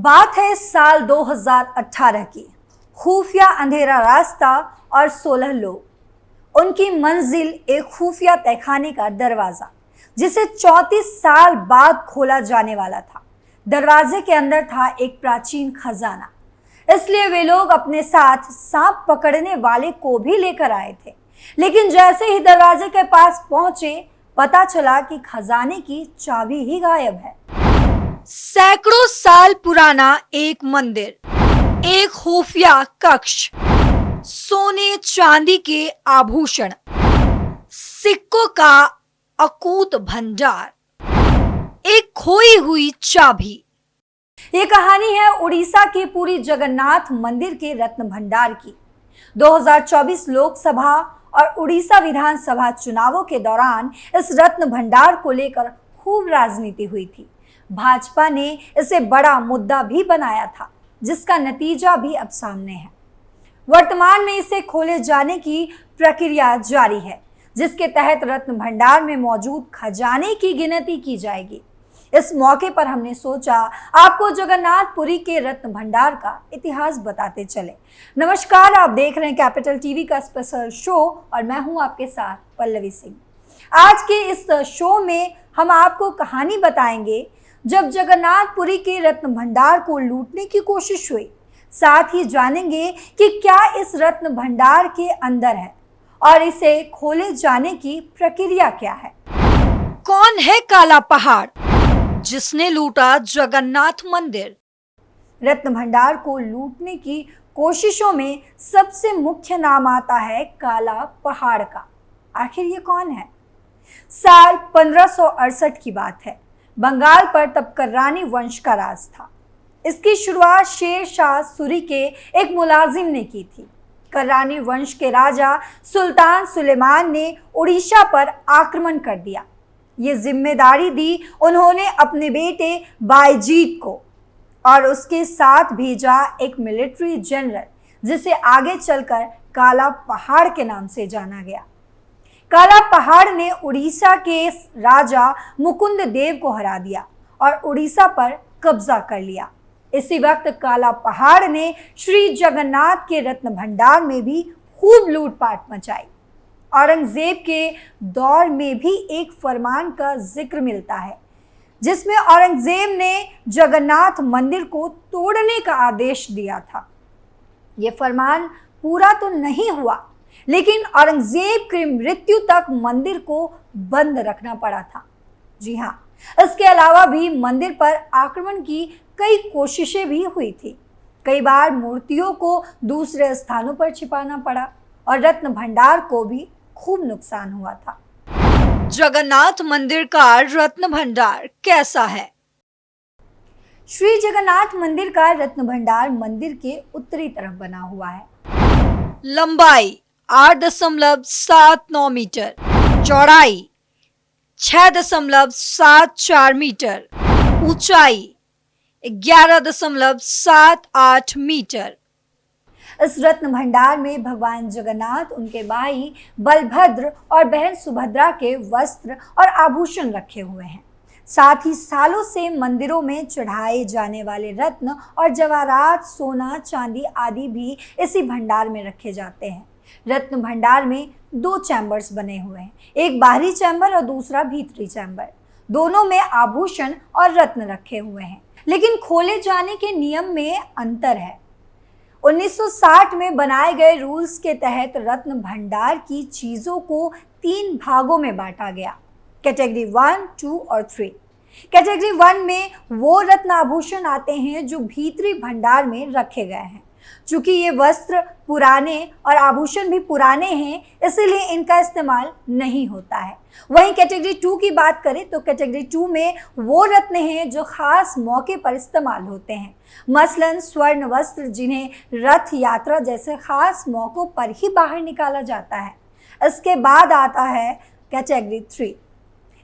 बात है साल 2018 की। खुफिया अंधेरा रास्ता और 16 लोग। उनकी मंजिल एक खुफिया तहखाने का दरवाजा, जिसे 34 साल बाद खोला जाने वाला था। दरवाजे के अंदर था एक प्राचीन खजाना, इसलिए वे लोग अपने साथ सांप पकड़ने वाले को भी लेकर आए थे। लेकिन जैसे ही दरवाजे के पास पहुंचे, पता चला कि खजाने की चाबी ही गायब है। सैकड़ों साल पुराना एक मंदिर, एक खुफिया कक्ष, सोने चांदी के आभूषण, सिक्कों का अकूत भंडार, एक खोई हुई चाबी। ये कहानी है उड़ीसा के पुरी जगन्नाथ मंदिर के रत्न भंडार की। 2024 लोकसभा और उड़ीसा विधानसभा चुनावों के दौरान इस रत्न भंडार को लेकर खूब राजनीति हुई थी। भाजपा ने इसे बड़ा मुद्दा भी बनाया था, जिसका नतीजा भी अब सामने है। वर्तमान में इसे खोले जाने की प्रक्रिया जारी है, जिसके तहत रत्न भंडार में मौजूद खजाने की गिनती की जाएगी। इस मौके पर हमने सोचा आपको जगन्नाथपुरी के रत्न भंडार का इतिहास बताते चले। नमस्कार, आप देख रहे हैं कैपिटल टीवी का स्पेशल शो और मैं हूं आपके साथ पल्लवी सिंह। आज के इस शो में हम आपको कहानी बताएंगे जब जगन्नाथपुरी के रत्न भंडार को लूटने की कोशिश हुई। साथ ही जानेंगे कि क्या इस रत्न भंडार के अंदर है और इसे खोले जाने की प्रक्रिया क्या है। कौन है काला पहाड़ जिसने लूटा जगन्नाथ मंदिर। रत्न भंडार को लूटने की कोशिशों में सबसे मुख्य नाम आता है काला पहाड़ का। आखिर ये कौन है? साल 1568 की बात है। बंगाल पर तब कर्रानी वंश का राज था। इसकी शुरुआत शेर शाह सूरी के एक मुलाजिम ने की थी। कर्रानी वंश के राजा सुल्तान सुलेमान ने उड़ीसा पर आक्रमण कर दिया। ये जिम्मेदारी दी उन्होंने अपने बेटे बायजीत को और उसके साथ भेजा एक मिलिट्री जनरल, जिसे आगे चलकर काला पहाड़ के नाम से जाना गया। काला पहाड़ ने उड़ीसा के राजा मुकुंद देव को हरा दिया और उड़ीसा पर कब्जा कर लिया। इसी वक्त काला पहाड़ ने श्री जगन्नाथ के रत्न भंडार में भी खूब लूटपाट मचाई। औरंगजेब के दौर में भी एक फरमान का जिक्र मिलता है, जिसमें औरंगजेब ने जगन्नाथ मंदिर को तोड़ने का आदेश दिया था। यह फरमान पूरा तो नहीं हुआ, लेकिन औरंगजेब की मृत्यु तक मंदिर को बंद रखना पड़ा था। जी हाँ, इसके अलावा भी मंदिर पर आक्रमण की कई कोशिशें भी हुई थी। कई बार मूर्तियों को दूसरे स्थानों पर छिपाना पड़ा और रत्न भंडार को भी खूब नुकसान हुआ था। जगन्नाथ मंदिर का रत्न भंडार कैसा है? श्री जगन्नाथ मंदिर का रत्न भंडार मंदिर के उत्तरी तरफ बना हुआ है। लंबाई 8.79 मीटर, चौड़ाई 6.74 मीटर, ऊंचाई 11.78 मीटर। इस रत्न भंडार में भगवान जगन्नाथ, उनके भाई बलभद्र और बहन सुभद्रा के वस्त्र और आभूषण रखे हुए हैं। साथ ही सालों से मंदिरों में चढ़ाए जाने वाले रत्न और जवाहरात, सोना, चांदी आदि भी इसी भंडार में रखे जाते हैं। रत्न भंडार में 2 चैम्बर्स बने हुए हैं, एक बाहरी चैम्बर और दूसरा भीतरी चैम्बर। दोनों में आभूषण और रत्न रखे हुए हैं, लेकिन खोले जाने के नियम में अंतर है। 1960 में बनाए गए रूल्स के तहत रत्न भंडार की चीजों को 3 भागों में बांटा गया, कैटेगरी 1, 2 और 3। कैटेगरी 1 में वो रत्न आभूषण आते हैं जो भीतरी भंडार में रखे गए हैं। चूंकि ये वस्त्र पुराने और आभूषण भी पुराने हैं, इसीलिए इनका इस्तेमाल नहीं होता है। वहीं कैटेगरी 2 की बात करें तो कैटेगरी 2 में वो रत्न हैं जो खास मौके पर इस्तेमाल होते हैं, मसलन स्वर्ण वस्त्र, जिन्हें रथ यात्रा जैसे खास मौकों पर ही बाहर निकाला जाता है। इसके बाद आता है कैटेगरी 3।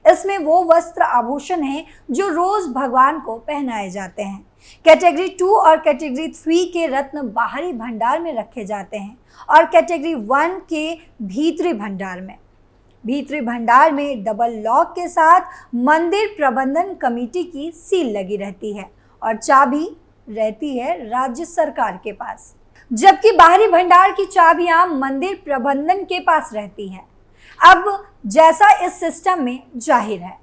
इसमें वो वस्त्र आभूषण हैं जो रोज भगवान को पहनाए जाते हैं। कैटेगरी 2 और कैटेगरी 3 के रत्न बाहरी भंडार में रखे जाते हैं और कैटेगरी 1 के भीतरी भंडार में। भीतरी भंडार में डबल लॉक के साथ मंदिर प्रबंधन कमेटी की सील लगी रहती है और चाबी रहती है राज्य सरकार के पास, जबकि बाहरी भंडार की चाबियां मंदिर प्रबंधन के पास रहती हैं। अब जैसा इस सिस्टम में जाहिर है,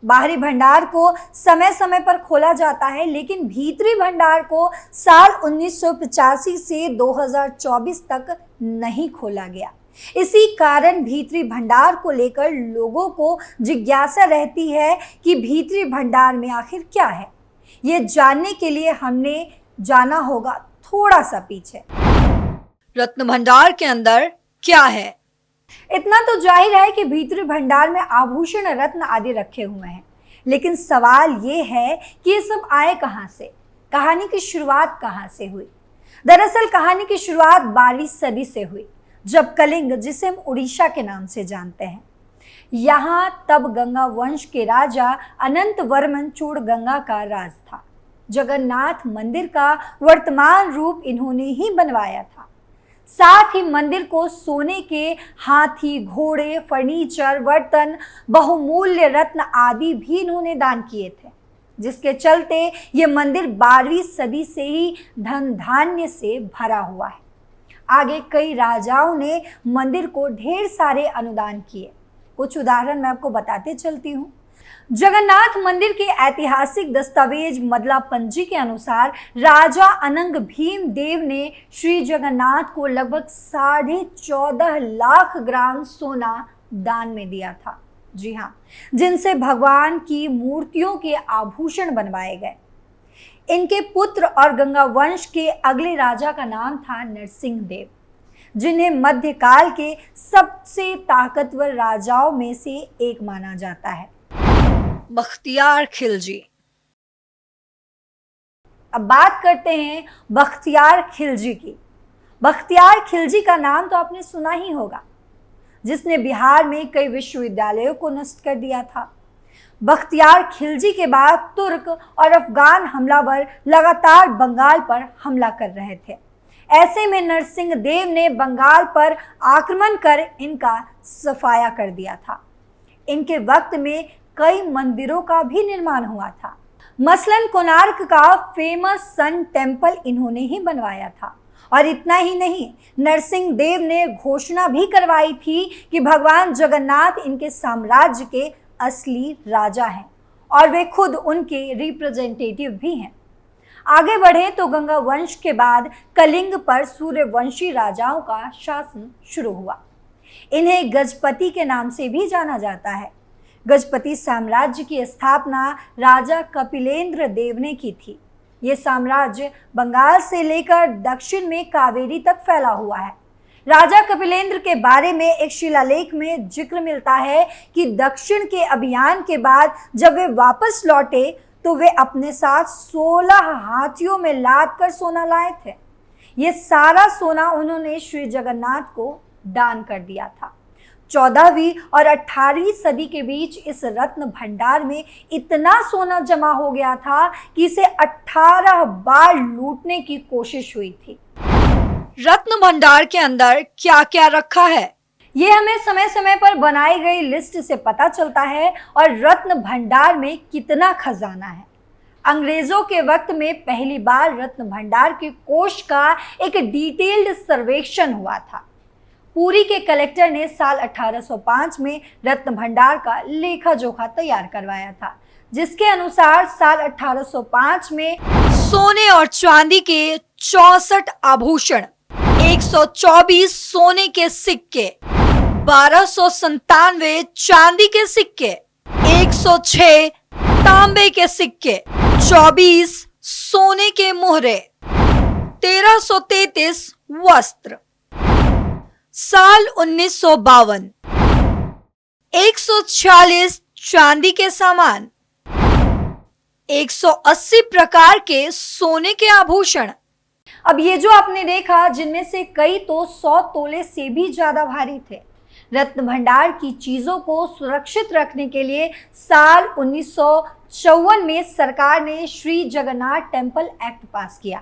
बाहरी भंडार को समय समय पर खोला जाता है, लेकिन भीतरी भंडार को साल 1985 से 2024 तक नहीं खोला गया। इसी कारण भीतरी भंडार को लेकर लोगों को जिज्ञासा रहती है कि भीतरी भंडार में आखिर क्या है। ये जानने के लिए हमने जाना होगा थोड़ा सा पीछे। रत्न भंडार के अंदर क्या है? इतना तो जाहिर है कि भीतरी भंडार में आभूषण, रत्न आदि रखे हुए हैं, लेकिन सवाल ये है कि ये सब आए कहां से, कहानी की शुरुआत कहां से हुई। दरअसल कहानी की शुरुआत 12वीं सदी से हुई, जब कलिंग, जिसे हम उड़ीसा के नाम से जानते हैं, यहाँ तब गंगा वंश के राजा अनंत वर्मन चूड़गंगा का राज था। जगन्नाथ मंदिर का वर्तमान रूप इन्होंने ही बनवाया था। साथ ही मंदिर को सोने के हाथी, घोड़े, फर्नीचर, बर्तन, बहुमूल्य रत्न आदि भी इन्होंने दान किए थे, जिसके चलते ये मंदिर 12वीं सदी से ही धन धान्य से भरा हुआ है। आगे कई राजाओं ने मंदिर को ढेर सारे अनुदान किए। कुछ उदाहरण मैं आपको बताते चलती हूँ। जगन्नाथ मंदिर के ऐतिहासिक दस्तावेज मदला पंजी के अनुसार राजा अनंग भीम देव ने श्री जगन्नाथ को लगभग 14.5 लाख ग्राम सोना दान में दिया था। जी हाँ, जिनसे भगवान की मूर्तियों के आभूषण बनवाए गए। इनके पुत्र और गंगा वंश के अगले राजा का नाम था नरसिंह देव, जिन्हें मध्यकाल के सबसे ताकतवर राजाओं में से एक माना जाता है। बख्तियार खिलजी। अब बात करते हैं बख्तियार खिलजी की। बख्तियार खिलजी का नाम तो आपने सुना ही होगा, जिसने बिहार में कई विश्वविद्यालयों को नष्ट कर दिया था। बख्तियार खिलजी के बाद तुर्क और अफगान हमलावर लगातार बंगाल पर हमला कर रहे थे। ऐसे में नरसिंह देव ने बंगाल पर आक्रमण कर इनका सफाया कर दिया था। इनके वक्त में कई मंदिरों का भी निर्माण हुआ था। मसलन कोणार्क का फेमस सन टेम्पल इन्होंने ही बनवाया था। और इतना ही नहीं, नरसिंह देव ने घोषणा भी करवाई थी कि भगवान जगन्नाथ इनके साम्राज्य के असली राजा हैं और वे खुद उनके रिप्रेजेंटेटिव भी हैं। आगे बढ़े तो गंगा वंश के बाद कलिंग पर सूर्यवंशी राजाओं का शासन शुरू हुआ। इन्हें गजपति के नाम से भी जाना जाता है। गजपति साम्राज्य की स्थापना राजा कपिलेंद्र देव ने की थी। ये साम्राज्य बंगाल से लेकर दक्षिण में कावेरी तक फैला हुआ है। राजा कपिलेंद्र के बारे में एक शिलालेख में जिक्र मिलता है कि दक्षिण के अभियान के बाद जब वे वापस लौटे तो वे अपने साथ 16 हाथियों में लाद कर सोना लाए थे। ये सारा सोना उन्होंने श्री जगन्नाथ को दान कर दिया था। 14वीं और 18वीं सदी के बीच इस रत्न भंडार में इतना सोना जमा हो गया था कि इसे 18 बार लूटने की कोशिश हुई थी। रत्न भंडार के अंदर क्या क्या रखा है, ये हमें समय समय पर बनाई गई लिस्ट से पता चलता है। और रत्न भंडार में कितना खजाना है। अंग्रेजों के वक्त में पहली बार रत्न भंडार के कोष का एक डिटेल्ड सर्वेक्षण हुआ था। पुरी के कलेक्टर ने साल 1805 में रत्न भंडार का लेखा जोखा तैयार करवाया था, जिसके अनुसार साल 1805 में सोने और चांदी के 64 आभूषण, 124 सोने के सिक्के, 1297 चांदी के सिक्के, 106 तांबे के सिक्के, 24 सोने के मोहरे, 1333 वस्त्र। साल 1952 146 चांदी के सामान, 180 प्रकार के सोने के आभूषण। अब ये जो आपने देखा, जिनमें से कई तो 100 तोले से भी ज्यादा भारी थे। रत्न भंडार की चीजों को सुरक्षित रखने के लिए साल 1954 में सरकार ने श्री जगन्नाथ टेम्पल एक्ट पास किया,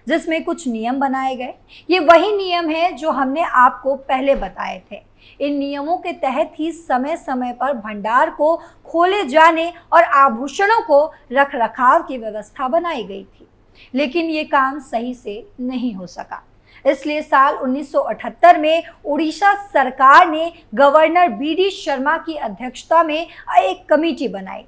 जिसमें कुछ नियम बनाए गए। ये वही नियम है जो हमने आपको पहले बताए थे। इन नियमों के तहत ही समय समय पर भंडार को खोले जाने और आभूषणों को रख रखाव की व्यवस्था बनाई गई थी। लेकिन ये काम सही से नहीं हो सका। इसलिए साल 1978 में उड़ीसा सरकार ने गवर्नर बीडी शर्मा की अध्यक्षता में एक कमेटी बनाई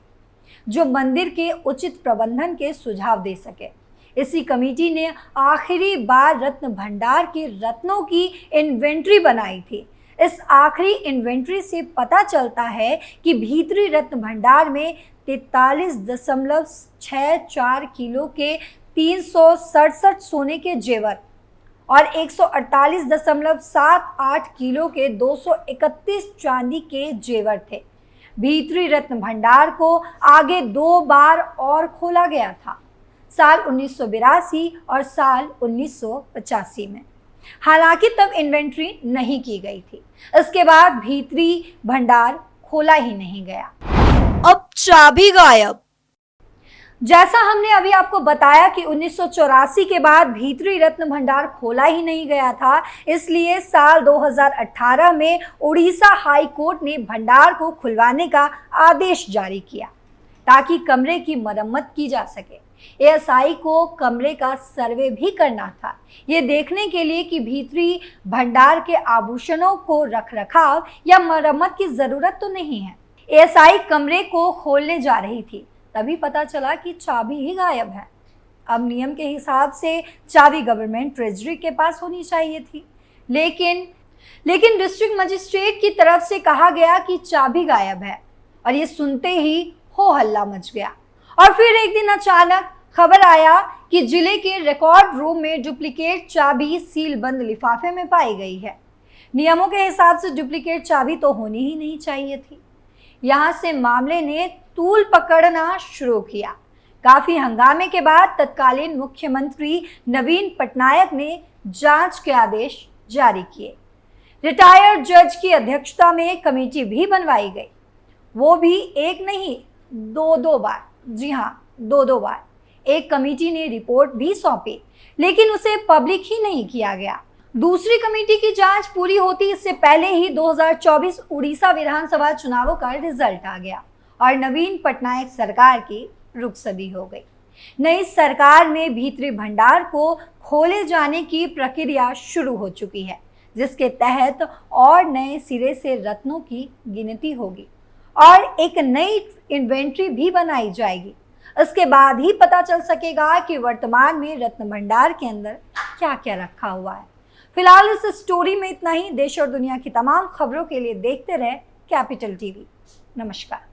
जो मंदिर के उचित प्रबंधन के सुझाव दे सके। इसी कमेटी ने आखिरी बार रत्न भंडार के रत्नों की इन्वेंट्री बनाई थी। इस आखिरी इन्वेंट्री से पता चलता है कि भीतरी रत्न भंडार में 43.64 किलो के 367 सोने के जेवर और 148.78 किलो के 231 चांदी के जेवर थे। भीतरी रत्न भंडार को आगे 2 बार और खोला गया था, साल 1982 और साल 1985 में। हालांकि तब इन्वेंट्री नहीं की गई थी। इसके बाद भीतरी भंडार खोला ही नहीं गया। अब चाबी गायब। जैसा हमने अभी आपको बताया कि 1984 के बाद भीतरी रत्न भंडार खोला ही नहीं गया था, इसलिए साल 2018 में उड़ीसा हाई कोर्ट ने भंडार को खुलवाने का आदेश जारी किया ताकि कमरे की मरम्मत की जा सके। एएसआई को कमरे का सर्वे भी करना था, ये देखने के लिए कि भीतरी भंडार के आभूषणों को रखरखाव या मरम्मत की जरूरत तो नहीं है। एएसआई कमरे को खोलने जा रही थी, तभी पता चला कि चाबी ही गायब है। अब नियम के हिसाब से चाबी गवर्नमेंट ट्रेजरी के पास होनी चाहिए थी, लेकिन डिस्ट्रिक्ट मजिस्ट्रेट की तरफ से कहा गया कि चाबी गायब है और ये सुनते ही हो हल्ला मच गया। और फिर एक दिन अचानक खबर आया कि जिले के रिकॉर्ड रूम में डुप्लीकेट चाबी सील बंद लिफाफे में पाई गई है। नियमों के हिसाब से डुप्लीकेट चाबी तो होनी ही नहीं चाहिए थी। यहाँ से मामले ने तूल पकड़ना शुरू किया। काफी हंगामे के बाद तत्कालीन मुख्यमंत्री नवीन पटनायक ने जांच के आदेश जारी किए। रिटायर्ड जज की अध्यक्षता में कमेटी भी बनवाई गई, वो भी एक नहीं 2 बार। जी हाँ, 2 बार। एक कमेटी ने रिपोर्ट भी सौंपी, लेकिन उसे पब्लिक ही नहीं किया गया। दूसरी कमेटी की जांच पूरी होती इससे पहले ही 2024 उड़ीसा विधानसभा चुनावों का रिजल्ट आ गया और नवीन पटनायक सरकार की रुखसदी हो गई। नई सरकार में भीतरी भंडार को खोले जाने की प्रक्रिया शुरू हो चुकी है, जिसके तहत और नए सिरे से रत्नों की गिनती होगी और एक नई इन्वेंट्री भी बनाई जाएगी। इसके बाद ही पता चल सकेगा कि वर्तमान में रत्न भंडार के अंदर क्या क्या रखा हुआ है। फिलहाल इस स्टोरी में इतना ही। देश और दुनिया की तमाम खबरों के लिए देखते रहे कैपिटल टीवी। नमस्कार।